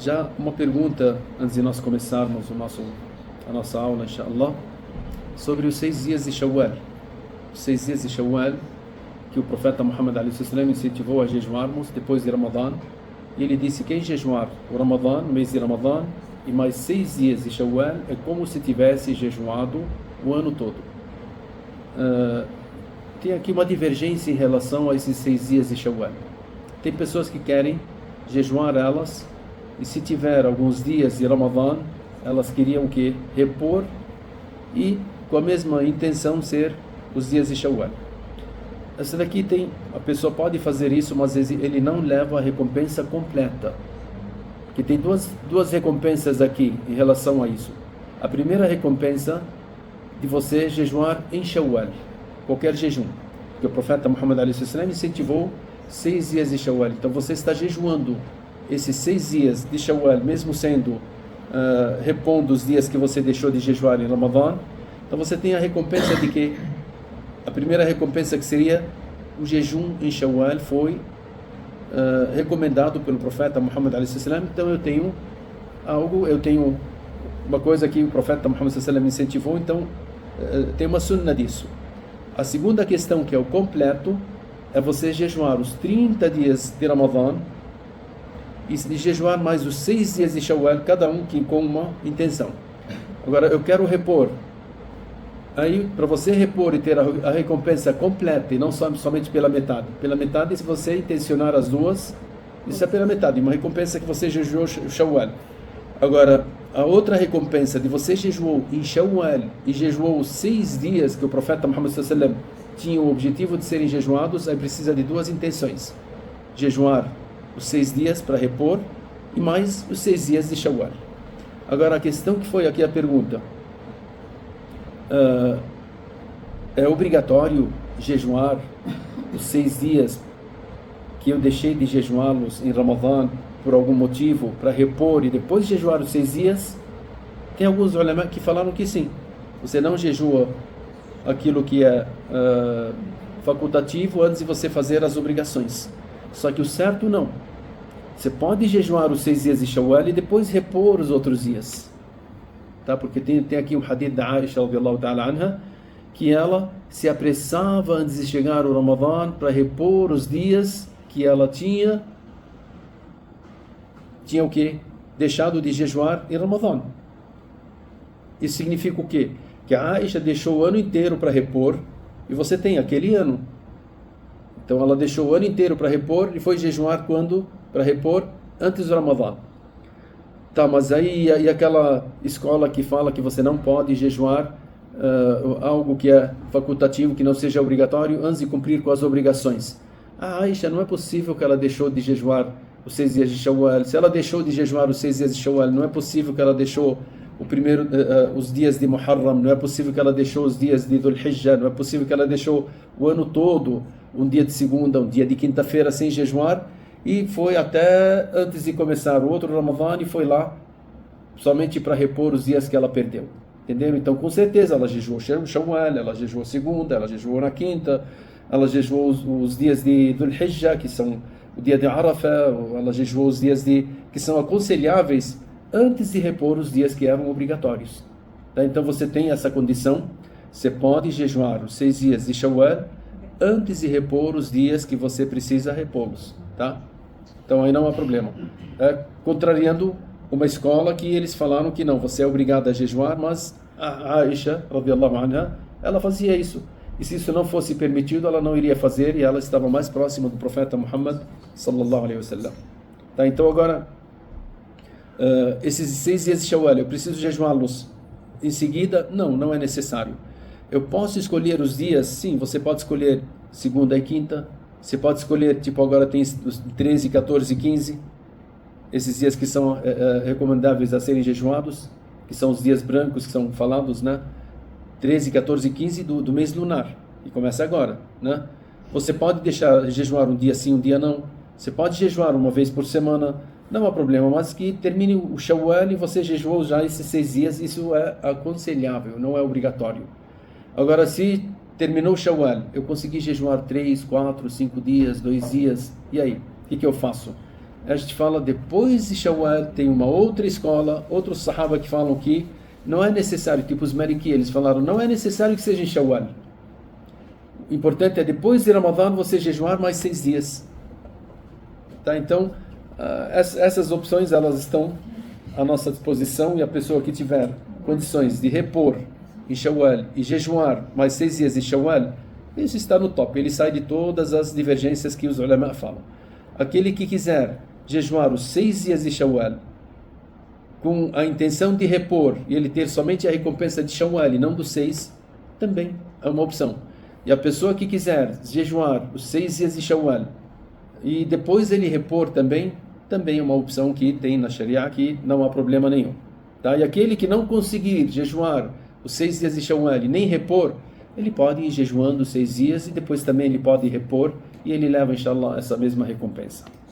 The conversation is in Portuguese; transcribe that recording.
Já uma pergunta antes de nós começarmos a nossa aula, inshallah, sobre os 6 dias de Shawwal. Os 6 dias de Shawwal que o profeta Muhammad a.s. incentivou a jejuarmos depois de Ramadã. E ele disse: quem jejuar o Ramadã, no mês de Ramadã, e mais 6 dias de Shawwal, é como se tivesse jejuado o ano todo. Tem aqui uma divergência em relação a esses 6 dias de Shawwal. Tem pessoas que querem jejuar elas, e se tiver alguns dias de Ramadã, elas queriam que repor, e com a mesma intenção ser os dias de Shawwal. Essa daqui a pessoa pode fazer isso, mas ele não leva a recompensa completa. Porque tem duas recompensas aqui em relação a isso. A primeira recompensa de você jejuar em Shawwal, qualquer jejum. Porque o profeta Muhammad a.s. incentivou 6 dias de Shawwal. Então você está jejuando esses 6 dias de Shawwal, mesmo sendo repondo os dias que você deixou de jejuar em Ramadã. Então você tem a recompensa de que a primeira recompensa, que seria o jejum em Shawwal, foi recomendado pelo profeta Muhammad a.s. Então eu tenho uma coisa que o profeta Muhammad a.s. incentivou, então tem uma sunna disso. A segunda questão, que é o completo, é você jejuar os 30 dias de Ramadã e jejuar mais os 6 dias de Shawwal, cada um com uma intenção. Agora, eu quero repor. Aí, para você repor e ter a recompensa completa, e não somente pela metade. Pela metade, se você intencionar as duas, isso é pela metade, uma recompensa que você jejuou o Shawwal. Agora, a outra recompensa de você jejuou em Shawwal e jejuou os 6 dias que o profeta Muhammad sallallahu tinha o objetivo de serem jejuados, aí precisa de duas intenções: jejuar os 6 dias para repor e mais os 6 dias de Shawwal. Agora, a questão que foi aqui a pergunta: é obrigatório jejuar os 6 dias que eu deixei de jejuá-los em Ramadã por algum motivo, para repor e depois jejuar os 6 dias? Tem alguns ulama que falaram que sim. Você não jejua aquilo que é facultativo antes de você fazer as obrigações. Só que o certo não. Você pode jejuar os 6 dias de Shawwal e depois repor os outros dias. Tá? Porque tem aqui um hadith da Aisha radiyallahu ta'ala anha, que ela se apressava antes de chegar o Ramadã para repor os dias que ela tinha o quê? Deixado de jejuar em Ramadã. Isso significa o quê? Que a Aisha deixou o ano inteiro para repor, e você tem aquele ano. Então ela deixou o ano inteiro para repor e foi jejuar quando? Para repor antes do Ramadã. Tá, mas aí e aquela escola que fala que você não pode jejuar algo que é facultativo, que não seja obrigatório, antes de cumprir com as obrigações. A Aisha, não é possível que ela deixou de jejuar os 6 dias de Shawwal. Se ela deixou de jejuar os 6 dias de Shawwal, não é possível que ela deixou os dias de Muharram, não é possível que ela deixou os dias de Dhul Hijjah, não é possível que ela deixou o ano todo, um dia de segunda, um dia de quinta-feira sem jejuar, e foi até antes de começar o outro Ramadã e foi lá somente para repor os dias que ela perdeu. Entenderam? Então, com certeza, ela jejuou Shawwal, ela jejuou segunda, ela jejuou na quinta, ela jejuou os dias de Dhul Hijjah, que são o dia de Arafah, ela jejuou os dias que são aconselháveis antes de repor os dias que eram obrigatórios. Tá? Então você tem essa condição, você pode jejuar os 6 dias de Shawwal antes de repor os dias que você precisa repô-los. Tá? Então aí não há problema. Contrariando uma escola que eles falaram que não, você é obrigado a jejuar, mas a Aisha, radiyallahu anha, ela fazia isso. E se isso não fosse permitido, ela não iria fazer, e ela estava mais próxima do profeta Muhammad sallallahu alaihi wasallam. Tá, então agora, esses 6 dias de Shawwal, eu preciso jejuá-los em seguida? Não é necessário. Eu posso escolher os dias? Sim, você pode escolher segunda e quinta. Você pode escolher, tipo agora tem os 13, 14 e 15, esses dias que são recomendáveis a serem jejuados, que são os dias brancos que são falados, né? 13, 14 e 15 do mês lunar, e começa agora, né? Você pode deixar jejuar um dia sim, um dia não. Você pode jejuar uma vez por semana, não há problema, mas que termine o Shawwal e você jejuou já esses 6 dias, isso é aconselhável, não é obrigatório. Agora, se terminou o Shawwal, eu consegui jejuar 3, 4, 5 dias, 2 dias, e aí? O que eu faço? a gente fala depois de Shawwal. Tem uma outra escola, outros sahaba que falam que não é necessário, tipo os Maliki, eles falaram, não é necessário que seja em Shawwal. O importante é depois de Ramadã você jejuar mais 6 dias. Tá? Então, essas opções elas estão à nossa disposição, e a pessoa que tiver condições de repor em Shawwal e jejuar mais 6 dias em Shawwal, isso está no top, ele sai de todas as divergências que os ulama falam. Aquele que quiser jejuar os 6 dias de Shawwal com a intenção de repor e ele ter somente a recompensa de Shawwal e não dos 6, também é uma opção. E a pessoa que quiser jejuar os 6 dias de Shawwal e depois ele repor também é uma opção que tem na Sharia, que não há problema nenhum. Tá? E aquele que não conseguir jejuar os 6 dias de Shawwal e nem repor, ele pode ir jejuando 6 dias e depois também ele pode repor e ele leva, inshallah, essa mesma recompensa.